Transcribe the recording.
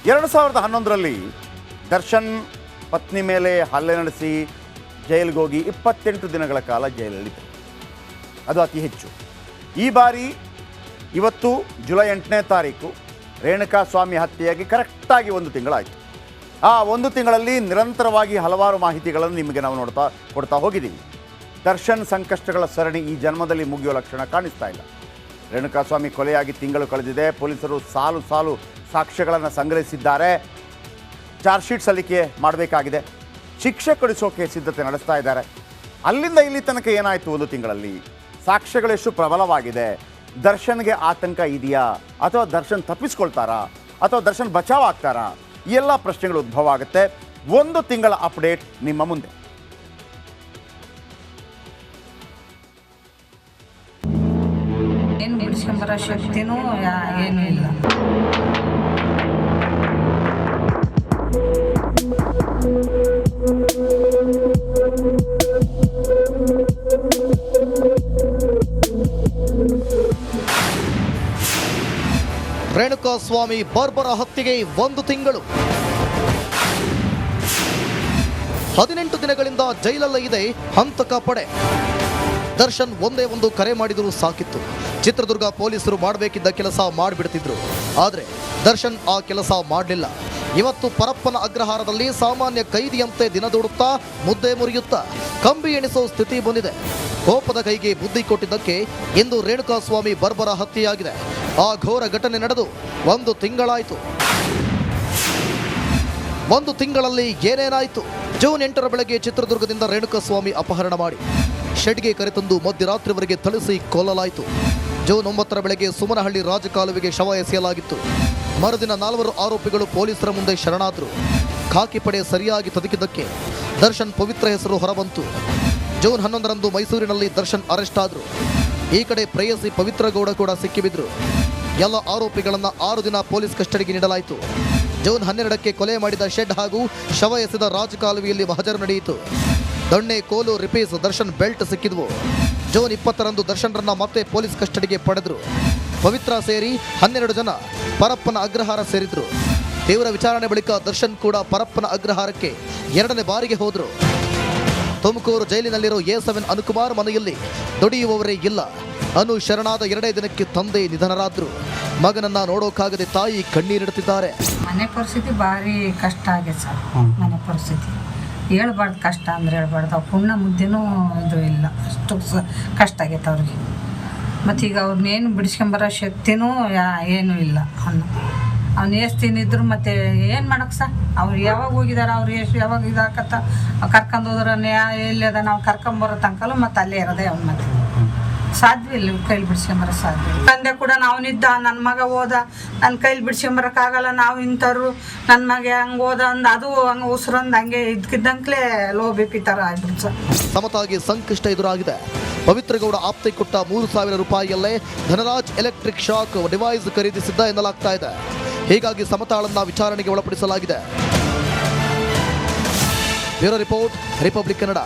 2011ರಲ್ಲಿ ದರ್ಶನ್ ಪತ್ನಿ ಮೇಲೆ ಹಲ್ಲೆ ನಡೆಸಿ ಜೈಲಿಗೆ ಹೋಗಿ 28 ದಿನಗಳ ಕಾಲ ಜೈಲಲ್ಲಿದ್ದರು. ಅದು ಅತಿ ಹೆಚ್ಚು. ಈ ಬಾರಿ ಇವತ್ತು ಜುಲೈ 8ನೇ ತಾರೀಕು ರೇಣುಕಾಸ್ವಾಮಿ ಹತ್ಯೆಯಾಗಿ ಕರೆಕ್ಟಾಗಿ 1 ತಿಂಗಳಾಯಿತು. ಆ 1 ತಿಂಗಳಲ್ಲಿ ನಿರಂತರವಾಗಿ ಹಲವಾರು ಮಾಹಿತಿಗಳನ್ನು ನಿಮಗೆ ನಾವು ಕೊಡ್ತಾ ಹೋಗಿದ್ದೀವಿ. ದರ್ಶನ್ ಸಂಕಷ್ಟಗಳ ಸರಣಿ ಈ ಜನ್ಮದಲ್ಲಿ ಮುಗಿಯೋ ಲಕ್ಷಣ ಕಾಣಿಸ್ತಾ ಇಲ್ಲ. ರೇಣುಕಾಸ್ವಾಮಿ ಕೊಲೆಯಾಗಿ ತಿಂಗಳು ಕಳೆದಿದೆ. ಪೊಲೀಸರು ಸಾಲು ಸಾಲು ಸಾಕ್ಷ್ಯಗಳನ್ನು ಸಂಗ್ರಹಿಸಿದ್ದಾರೆ. ಚಾರ್ಜ್ ಶೀಟ್ ಸಲ್ಲಿಕೆ ಮಾಡಬೇಕಾಗಿದೆ. ಶಿಕ್ಷೆ ಕೊಡಿಸೋಕೆ ಸಿದ್ಧತೆ ನಡೆಸ್ತಾ ಇದ್ದಾರೆ. ಅಲ್ಲಿಂದ ಇಲ್ಲಿ ತನಕ ಏನಾಯಿತು 1 ತಿಂಗಳಲ್ಲಿ? ಸಾಕ್ಷ್ಯಗಳೆಷ್ಟು ಪ್ರಬಲವಾಗಿದೆ? ದರ್ಶನ್ಗೆ ಆತಂಕ ಇದೆಯಾ, ಅಥವಾ ದರ್ಶನ್ ತಪ್ಪಿಸ್ಕೊಳ್ತಾರಾ, ಅಥವಾ ದರ್ಶನ್ ಬಚಾವ್ ಆಗ್ತಾರಾ? ಈ ಎಲ್ಲ ಪ್ರಶ್ನೆಗಳು ಉದ್ಭವ ಆಗುತ್ತೆ. 1 ತಿಂಗಳ ಅಪ್ಡೇಟ್ ನಿಮ್ಮ ಮುಂದೆ. ಏನು ಬಿಡಿಸ್ಕೊಂಬರೋ ಶಕ್ತಿನೂ ಏನೂ ಇಲ್ಲ. ರೇಣುಕಾಸ್ವಾಮಿ ಬರ್ಬರ ಹತ್ಯೆಗೆ 1 ತಿಂಗಳು. 18 ದಿನಗಳಿಂದ ಜೈಲಲ್ಲೇ ಇದೆ ಹಂತಕ ಪಡೆ. ದರ್ಶನ್ ಒಂದೇ ಒಂದು ಕರೆ ಮಾಡಿದರೂ ಸಾಕಿತ್ತು. ಚಿತ್ರದುರ್ಗ ಪೊಲೀಸರು ಮಾಡಬೇಕಿದ್ದ ಕೆಲಸ ಮಾಡಿಬಿಡ್ತಿದ್ರು. ಆದರೆ ದರ್ಶನ್ ಆ ಕೆಲಸ ಮಾಡಲಿಲ್ಲ. ಇವತ್ತು ಪರಪ್ಪನ ಅಗ್ರಹಾರದಲ್ಲಿ ಸಾಮಾನ್ಯ ಕೈದಿಯಂತೆ ದಿನದೂಡುತ್ತಾ ಮುದ್ದೆ ಮುರಿಯುತ್ತಾ ಕಂಬಿ ಎಣಿಸೋ ಸ್ಥಿತಿ ಬಂದಿದೆ. ಕೋಪದ ಕೈಗೆ ಬುದ್ಧಿ ಕೊಟ್ಟಿದ್ದಕ್ಕೆ ಇಂದು ರೇಣುಕಾಸ್ವಾಮಿ ಬರ್ಬರ ಹತ್ಯೆಯಾಗಿದೆ. ಆ ಘೋರ ಘಟನೆ ನಡೆದು 1 ತಿಂಗಳಾಯಿತು. 1 ತಿಂಗಳಲ್ಲಿ ಏನೇನಾಯಿತು? ಜೂನ್ 8ರ ಬೆಳಗ್ಗೆ ಚಿತ್ರದುರ್ಗದಿಂದ ರೇಣುಕಾಸ್ವಾಮಿ ಅಪಹರಣ ಮಾಡಿ ಶೆಡ್ಗೆ ಕರೆತಂದು ಮಧ್ಯರಾತ್ರಿವರೆಗೆ ಥಳಿಸಿ ಕೊಲ್ಲಲಾಯಿತು. ಜೂನ್ 9ರ ಬೆಳಗ್ಗೆ ಸುಮನಹಳ್ಳಿ ರಾಜಕಾಲುವೆಗೆ ಶವ ಎಸೆಯಲಾಗಿತ್ತು. ಮರುದಿನ 4 ಆರೋಪಿಗಳು ಪೊಲೀಸರ ಮುಂದೆ ಶರಣಾದರು. ಖಾಕಿ ಪಡೆ ಸರಿಯಾಗಿ ತದುಕಿದ್ದಕ್ಕೆ ದರ್ಶನ್ ಪವಿತ್ರ ಹೆಸರು ಹೊರಬಂತು. ಜೂನ್ 11ರಂದು ಮೈಸೂರಿನಲ್ಲಿ ದರ್ಶನ್ ಅರೆಸ್ಟ್ ಆದರು. ಈ ಕಡೆ ಪ್ರೇಯಸಿ ಪವಿತ್ರ ಗೌಡ ಕೂಡ ಸಿಕ್ಕಿಬಿದ್ರು. ಎಲ್ಲ ಆರೋಪಿಗಳನ್ನು 6 ದಿನ ಪೊಲೀಸ್ ಕಸ್ಟಡಿಗೆ ನೀಡಲಾಯಿತು. ಜೂನ್ 12ಕ್ಕೆ ಕೊಲೆ ಮಾಡಿದ ಶೆಡ್ ಹಾಗೂ ಶವ ಎಸೆದ ರಾಜಕಾಲುವೆಯಲ್ಲಿ ಮಹಜರು ನಡೆಯಿತು. ದೊಣ್ಣೆ, ಕೋಲು, ರಿಪೀಸ್, ದರ್ಶನ್ ಬೆಲ್ಟ್ ಸಿಕ್ಕಿದ್ವು. ಜೂನ್ 20ರಂದು ದರ್ಶನ್ರನ್ನ ಮತ್ತೆ ಪೊಲೀಸ್ ಕಸ್ಟಡಿಗೆ ಪಡೆದರು. ಪವಿತ್ರ ಸೇರಿ 12 ಜನ ಪರಪ್ಪನ ಅಗ್ರಹಾರ ಸೇರಿದ್ರು. ತೀವ್ರ ವಿಚಾರಣೆ ಬಳಿಕ ದರ್ಶನ್ ಕೂಡ ಪರಪ್ಪನ ಅಗ್ರಹಾರಕ್ಕೆ 2ನೇ ಬಾರಿಗೆ ಹೋದರು. ತುಮಕೂರು ಜೈಲಿನಲ್ಲಿರೋ A7 ಅನುಕುಮಾರ್ ಮನೆಯಲ್ಲಿ ದುಡಿಯುವವರೇ ಇಲ್ಲ. ಅನು ಶರಣಾದ 2ನೇ ದಿನಕ್ಕೆ ತಂದೆ ನಿಧನರಾದ್ರು. ಮಗನನ್ನ ನೋಡೋಕ್ಕಾಗದೆ ತಾಯಿ ಕಣ್ಣೀರಿಡುತ್ತಿದ್ದಾರೆ. ಮನೆ ಪರಿಸ್ಥಿತಿ ಭಾರಿ ಕಷ್ಟ ಆಗೈತೆ ಸರ್. ಮನೆ ಪರಿಸ್ಥಿತಿ ಹೇಳ್ಬಾರ್ದು. ಕಷ್ಟ ಅಂದ್ರೆ ಹೇಳ್ಬಾರ್ದು. ಅವ್ರು ಪುಣ್ಯ ಮುದ್ದೆನೂ ಇದು ಇಲ್ಲ, ಅಷ್ಟು ಕಷ್ಟ ಆಗೈತೆ ಅವ್ರಿಗೆ. ಮತ್ತು ಈಗ ಅವ್ರನ್ನೇನು ಬಿಡಿಸ್ಕೊಂಬರೋ ಶಕ್ತಿನೂ ಏನೂ ಇಲ್ಲ. ಅವ್ನು ಎಷ್ಟು ತಿನ್ನಿದ್ರು ಮತ್ತೆ ಏನು ಮಾಡೋಕ್ಕೆ ಸರ್? ಅವ್ರು ಯಾವಾಗ ಹೋಗಿದಾರೆ, ಅವ್ರು ಎಷ್ಟು ಯಾವಾಗ ಇದಾಕತ್ತ ಕರ್ಕೊಂಡು ಹೋದ್ರೆ ಎಲ್ಲಿ ಅದ ನಾವು ಕರ್ಕೊಂಬರೋ ತನಕಲ್ಲೂ ಮತ್ತು ಅಲ್ಲೇ ಇರೋದೇ ಅವ್ನು. ಮತ್ತೆ ಸಾಧ್ಯವಿಲ್ಲ ಕೈಲಿ ಬಿಡಿಸ್ಕೊಂಬರೋ ಸಾಧ್ಯ. ತಂದೆ ಕೂಡ ನಾವನಿದ್ದ, ನನ್ನ ಮಗ ಹೋದ, ನನ್ನ ಕೈಲಿ ಬಿಡಿಸ್ಕೊಂಬರೋಕ್ಕಾಗಲ್ಲ, ನಾವು ಇಂಥವ್ರು ನನ್ನ ಮಗ ಹಂಗೆ ಹೋದ ಅಂದು ಅದು ಹಂಗೆ ಉಸಿರಂದು ಹಂಗೆ ಇದ್ಕಿದ್ದಂಕ್ಲೇ ಲೋ BP ಥರ ಆಗ್ಬಿಡ್ತು ಸರ್. ಸಮತಾಗಿ ಸಂಕಷ್ಟ ಎದುರಾಗಿದೆ. ಪವಿತ್ರಗೌಡ ಆಪ್ತೆ ಕೊಟ್ಟ 3,000 ರೂಪಾಯಿಯಲ್ಲೇ ಧನರಾಜ್ ಎಲೆಕ್ಟ್ರಿಕ್ ಶಾಕ್ ಡಿವೈಸ್ ಖರೀದಿಸಿದ್ದ ಎನ್ನಲಾಗ್ತಾ ಇದೆ. ಹೀಗಾಗಿ ಸಮತಾಳನ್ನ ವಿಚಾರಣೆಗೆ ಒಳಪಡಿಸಲಾಗಿದೆ. Bureau report, republic Kannada.